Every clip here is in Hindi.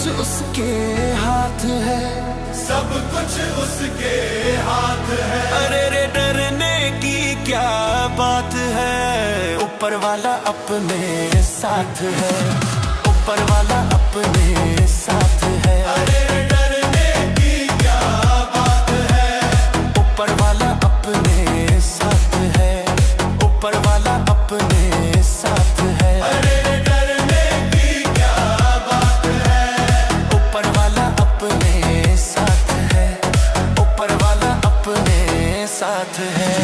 कुछ उसके हाथ है, सब कुछ उसके हाथ है। अरे रे डरने की क्या बात है, ऊपर वाला अपने साथ है, ऊपर वाला अपने साथ है। अरे रे डरने की क्या बात है, ऊपर वाला अपने साथ है, ऊपर वाला अपने साथ है। अरे रे डरने की क्या बात है, ऊपर वाला अपने साथ है, ऊपर वाला अपने साथ है।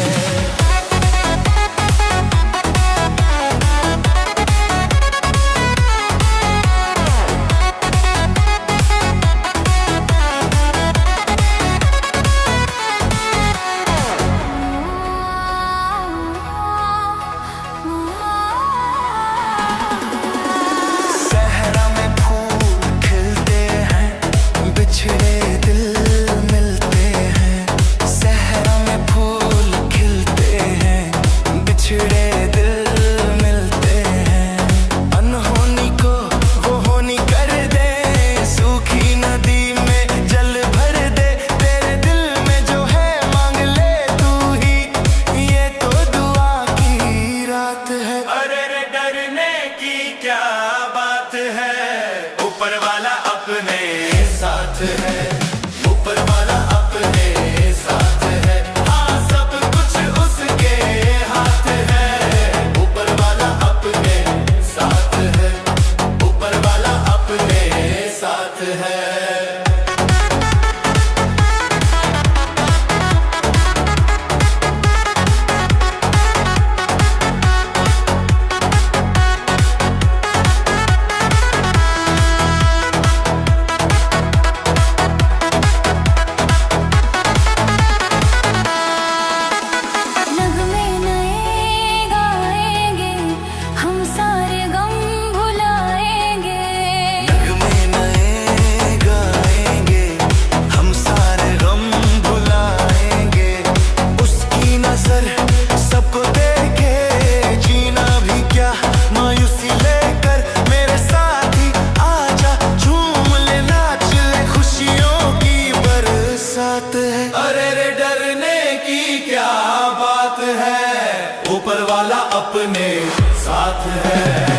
ऊपर वाला अपने साथ है, ऊपर वाला अपने साथ है। हाँ सब कुछ उसके हाथ है, ऊपर वाला अपने साथ है, ऊपर वाला अपने साथ है। अरे रे डरने की क्या बात है, ऊपर वाला अपने साथ है।